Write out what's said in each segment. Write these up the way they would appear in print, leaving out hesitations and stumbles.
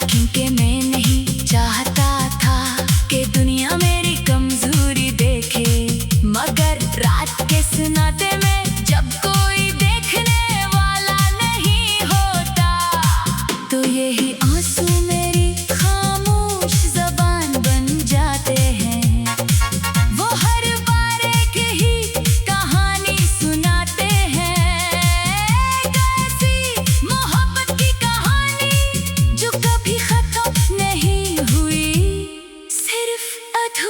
क्योंकि मैं नहीं चाहता था कि दुनिया मेरी कमजोरी देखे। मगर रात के सन्नाटे में जब कोई देखने वाला नहीं होता, तो यही आंसू मेरी खामोश जबान बन जाते हैं। वो हर बार एक ही कहानी सुनाते हैं, कैसी मोहब्बत की कहानी जो कभी खत्म नहीं हुई, सिर्फ अधूरी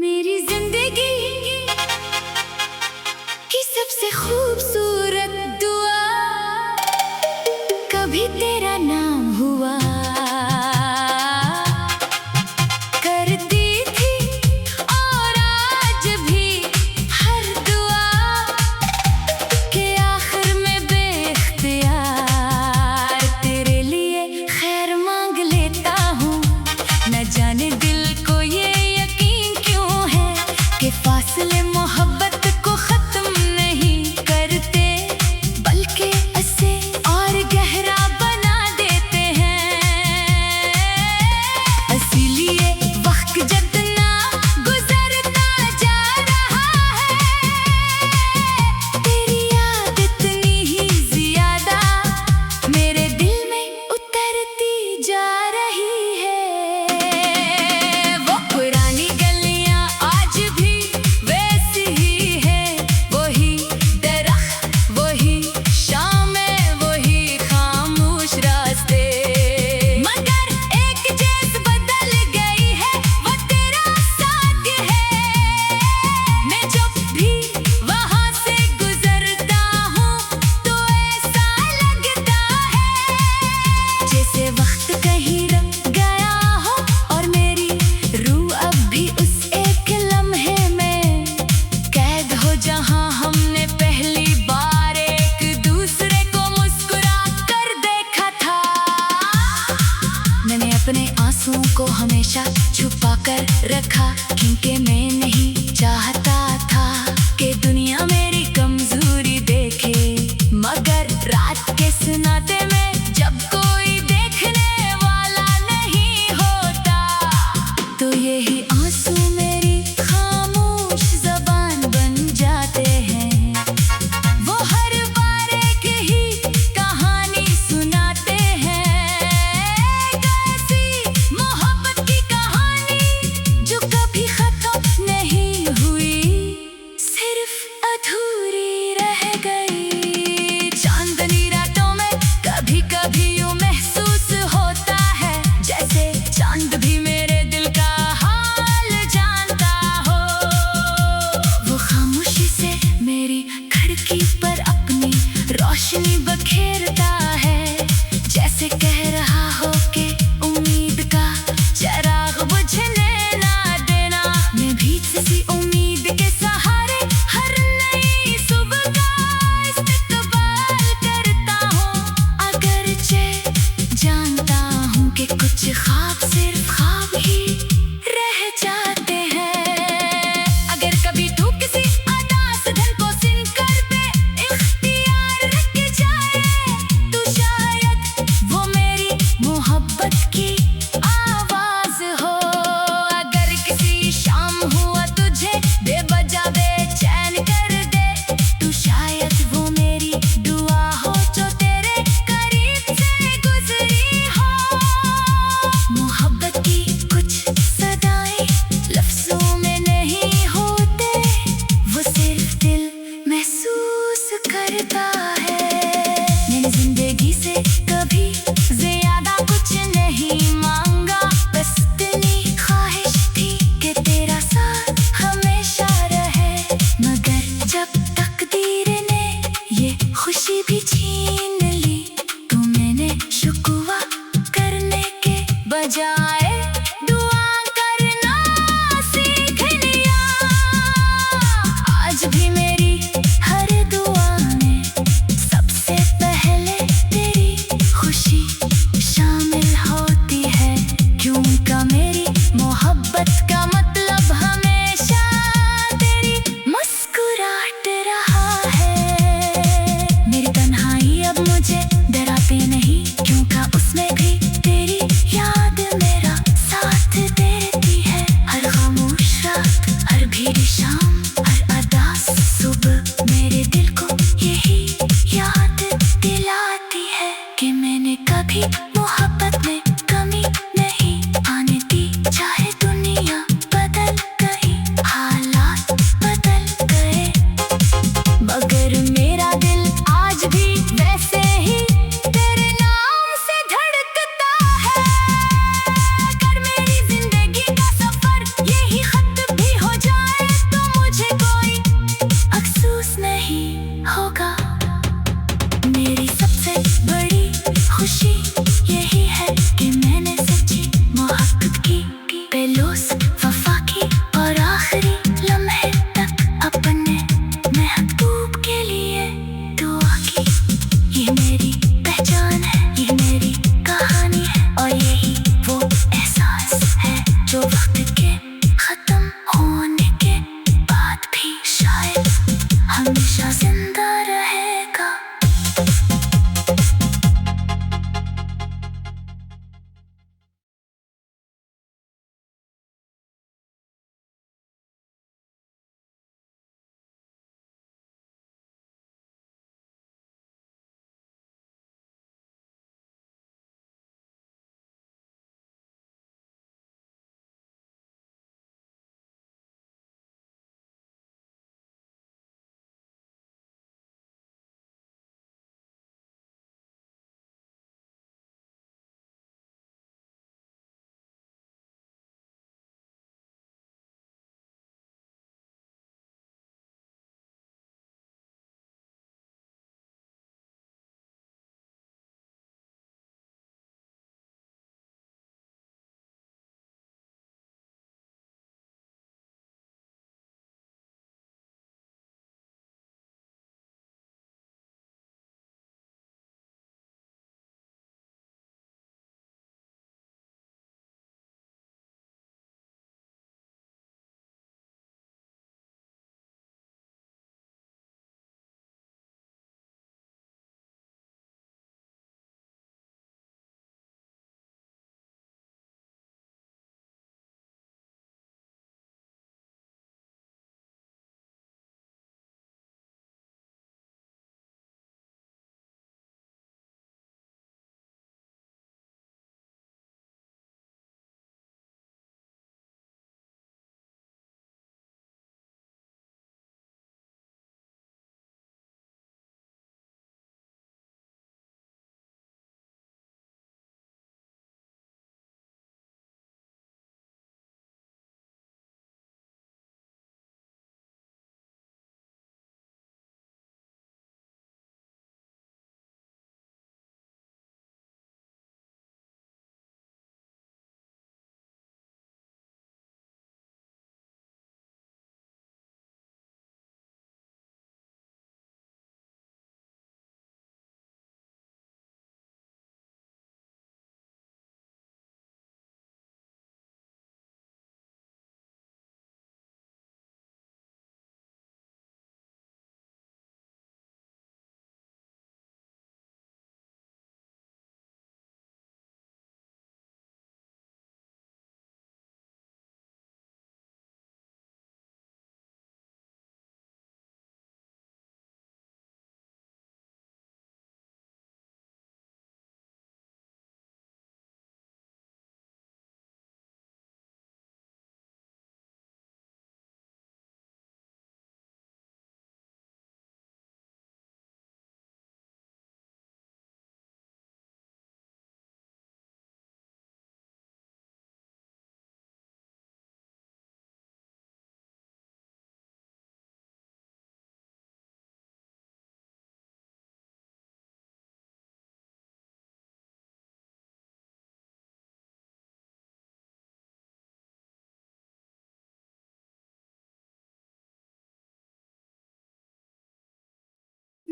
मेरी जिंदगी की सबसे खूबसूरत दुआ कभी तेरा नाम हुआ करती थी और आज भी हर दुआ के आखिर में बेख्तियार तेरे लिए खैर मांग लेता हूँ। न जाने दिल को ये यकीन क्यों है कि फासले मोहब्बत को खत्म नहीं करते बल्कि इसे और गहरा बना देते हैं। इसीलिए वक्त जितना गुजरता जा रहा है तेरी याद इतनी ही ज्यादा मेरे दिल में उतरती जा रही है। वो पुरानी गलियां आज भी वैसी ही है, वही दरख्त वही शामें वही खामोश रास्ते, मगर एक चीज बदल गई है वो तेरा साथ है। मैं जब भी वहां से गुजरता हूँ तो ऐसा लगता है जैसे वक्त कहीं रुक गया हो और मेरी रूह अब भी उस एक लम्हे में कैद हो जहां हमने पहली बार एक दूसरे को मुस्कुरा कर देखा था। मैंने अपने आंसुओं को हमेशा छुपा कर रखा क्योंकि मैं नहीं चाहता था कि दुनिया मेरी कमजोरी देखे, मगर रात के सन्नाटे में जब कोई देखने वाला नहीं होता तो यही आंसू मेरी खामोश ज़बान बन जाते हैं। वो हर बार एक ही कहानी सुनाते हैं, एक ऐसी मोहब्बत की कहानी जो कभी खत्म नहीं हुई, सिर्फ अधूरी रह गई। चांदनी रातों में कभी कभी यूं महसूस होता है जैसे चांद भी मेरे दिल का हाल जानता हो। वो खामोशी से मेरी खिड़की पर अपनी रोशनी बखेरता है जैसे कह रहा हो कि उम्मीद का चिराग बुझने ना देना। मैं भी किसी उम्मीद के सहारे हर नई सुबह का इस्तकबाल करता हूँ, अगरचे जानता हूँ कि कुछ ख्वाब सिर्फ ख्वाब ही रह जाते हैं। अगर कभी तू किसी अदास धन को सुनकर बेइख्तियार रख जाए तो शायद वो मेरी मोहब्बत की आवाज हो। अगर किसी शाम हुआ तुझे बेवजह बेचैन कर दे तो शायद वो मेरी दुआ हो जो तेरे करीब से गुजरी हो। मोहब्बत की कुछ सदाएं लफ्जों में नहीं होते, वो सिर्फ दिल महसूस करता है। मैंने जिंदगी से कभी ज्यादा कुछ नहीं मांगा, बस इतनी ख्वाहिश थी कि तेरा साथ हमेशा रहे, मगर जब तकदीर ने ये खुशी भी छीन ली तो मैंने शुक्वा करने के बजाय दुआ करना सीख लिया। आज भी मेरी हर दुआ में सबसे पहले तेरी खुशी शामिल होती है, क्योंकि मेरी मोहब्बत का मतलब हमेशा तेरी मुस्कुराहट रहा है। मेरी तन्हाई अब मुझे डराती नहीं क्योंकि उसमें भी तेरी याद मेरा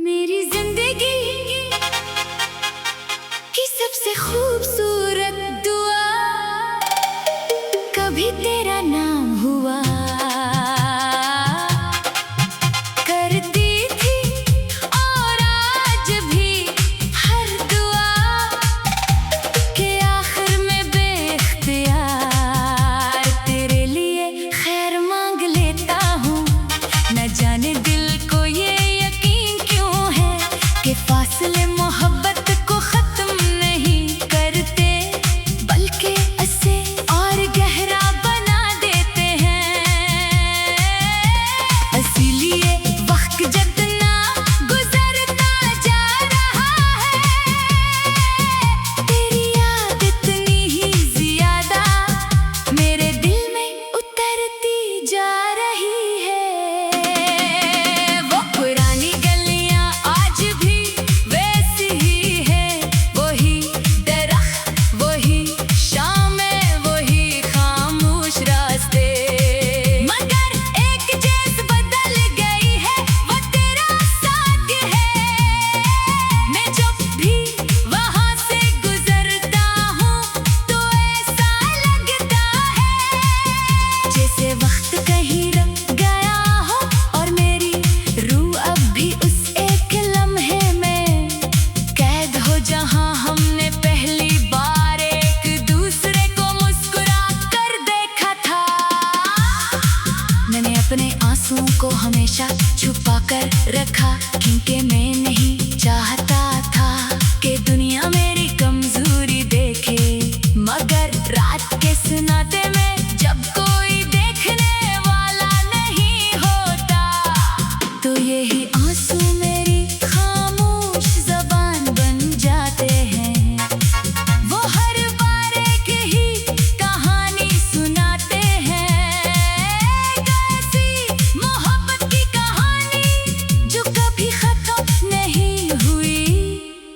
मेरी जिंदगी की सबसे खूबसूरत दुआ कभी तेरा नाम हुआ करती थी और आज भी हर दुआ के आखिर में बेख्तियार तेरे लिए खैर मांग लेता हूँ। न जाने दिल को ये यकीन क्यों है कि फासले मोहब्बत को खत्म नहीं करते बल्कि इसे और गहरा बना देते हैं। इसीलिए वक्त जितना गुजरता जा रहा है तेरी याद इतनी ही ज्यादा मेरे दिल में उतरती जा रही है। वो पुरानी गलियां आज भी वैसी ही है, वही दरख्त वही शामें वही खामोश रास्ते, मगर एक चीज बदल गई है वो तेरा साथ है। मैं जब भी वहां से गुजरता हूँ तो ऐसा लगता है जैसे वक्त कहीं रुक गया हो और मेरी रूह अब भी उस एक लम्हे में कैद हो जहां हमने पहली बार एक दूसरे को मुस्कुरा कर देखा था। मैंने अपने आंसुओं को हमेशा छुपा कर रखा क्योंकि मैं नहीं चाहता था कि दुनिया मेरी कमजोरी देखे, मगर रात के सन्नाटे में जब कोई देखने वाला नहीं होता तो यही आंसू मेरी खामोश जबान बन जाते हैं। वो हर बार एक ही कहानी सुनाते हैं, एक ऐसी मोहब्बत की कहानी जो कभी खत्म नहीं हुई,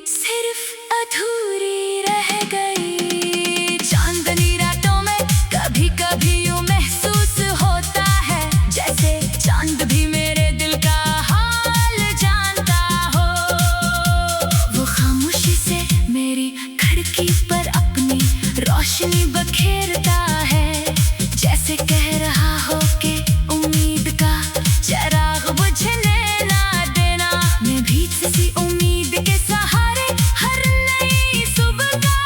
सिर्फ अधूरी रह गई। चांदनी रातों में कभी कभी यूं महसूस होता है जैसे चांद भी मेरे दिल का हाल जानता हो। वो खामोशी से मेरी खिड़की पर अपनी रोशनी बखेरता है जैसे कह रहा हो कि उम्मीद का चिराग बुझने ना देना। मैं भी किसी उम्मीद के सहारे हर नई सुबह का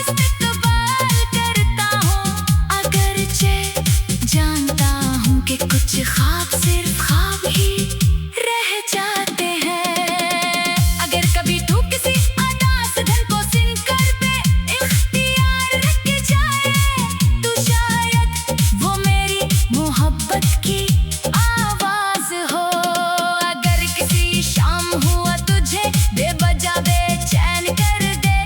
इस्तकबाल करता हूँ, अगरचे जानता हूँ कि कुछ ख्वाब सिर्फ ख्वाब ही रह जाते हैं। अगर कभी तू किसी अदास धन को सुनकर बेइख्तियार रख जाए तो शायद वो मेरी मोहब्बत की आवाज हो। अगर किसी शाम हुआ तुझे बेवजह बेचैन कर दे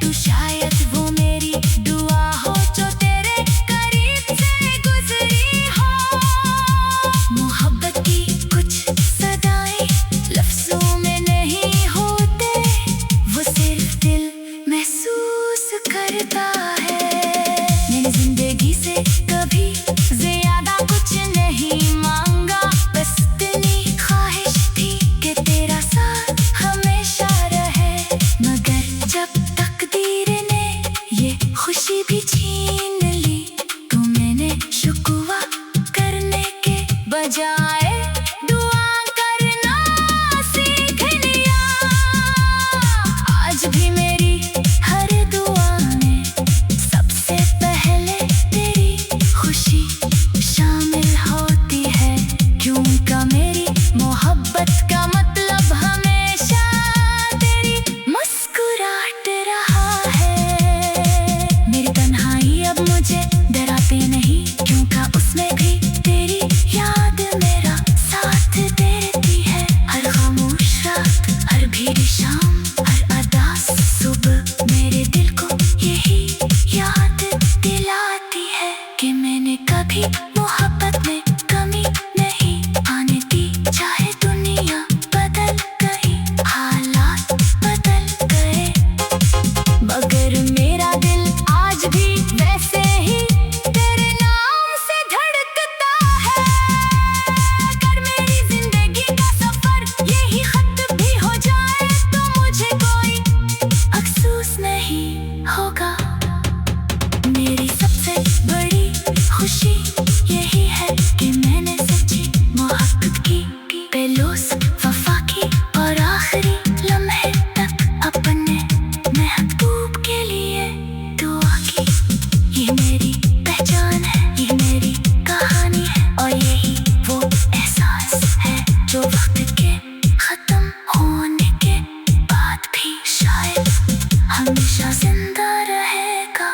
तो शायद वो मेरी दुआ हो जो तेरे करीब से गुजरी हो। मोहब्बत की कुछ सदाएं लफ्जों में नहीं होते, वो सिर्फ दिल महसूस करता है। मैंने जिंदगी से कभी ज्यादा कुछ नहीं मांगा, बस इतनी ख्वाहिश थी कि तेरा साथ हमेशा रहे, मगर जब तकदीर ने ये खुशी भी छीन ली तो मैंने शुक्वा करने के बजाय दुआ करना सीख लिया। आज भी मेरी हर दुआ में सबसे पहले तेरी खुशी शामिल होती है, क्योंकि मेरी मोहब्बत का मतलब हमेशा तेरी मुस्कुराहट रहा है। मेरी तन्हाई अब मुझे डराती नहीं क्योंकि उसमें भी तेरी याद मेरा खुशी यही है कि मैंने सच्ची मोहब्बत की बेलौस वफा की और आखिरी लम्हे तक अपने महबूब के लिए दुआ की। ये मेरी पहचान है, ये मेरी कहानी है और यही वो एहसास है जो वक्त के खत्म होने के बाद भी शायद हमेशा जिंदा रहेगा।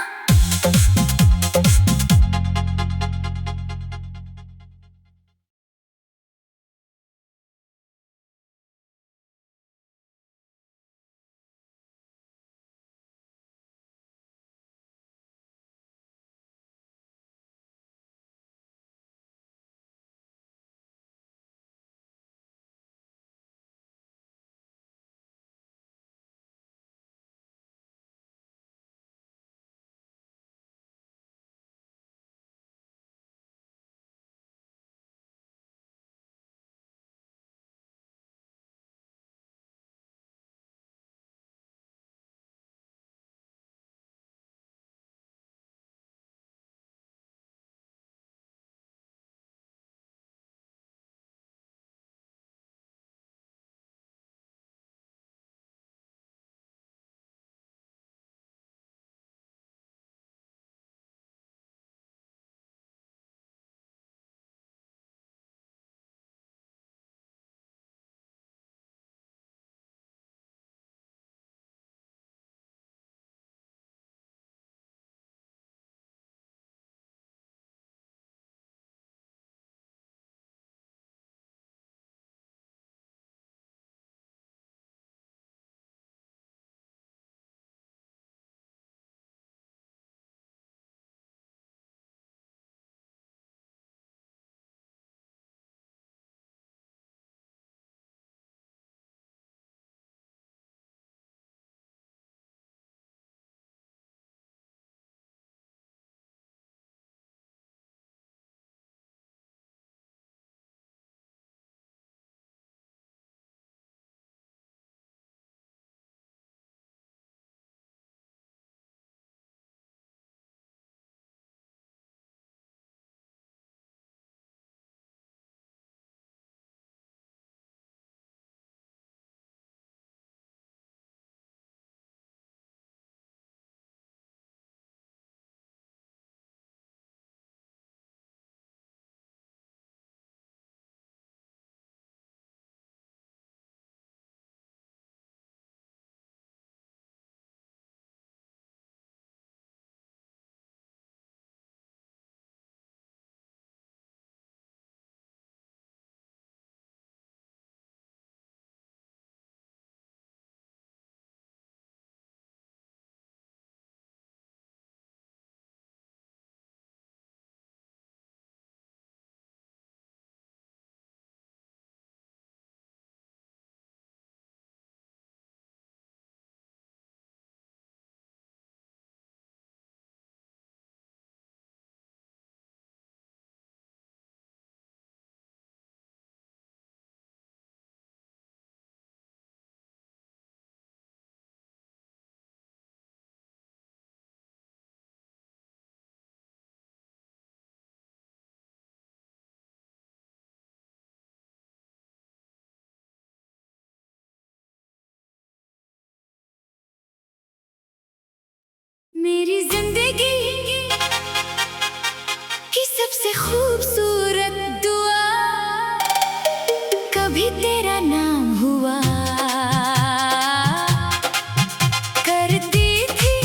मेरी जिंदगी की सबसे खूबसूरत दुआ कभी तेरा नाम हुआ करती थी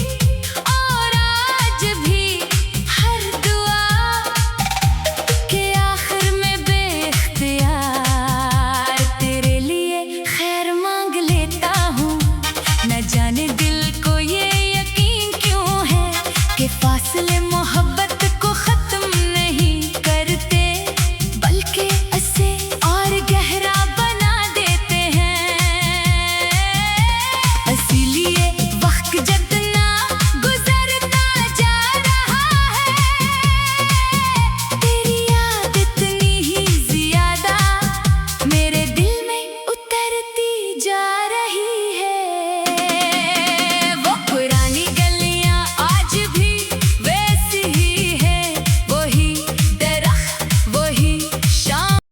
और आज भी हर दुआ के आखिर में बेख्तियार तेरे लिए खैर मांग लेता हूँ। न जाने दिल को ये यकीन क्यों है कि फासले मोहब्बत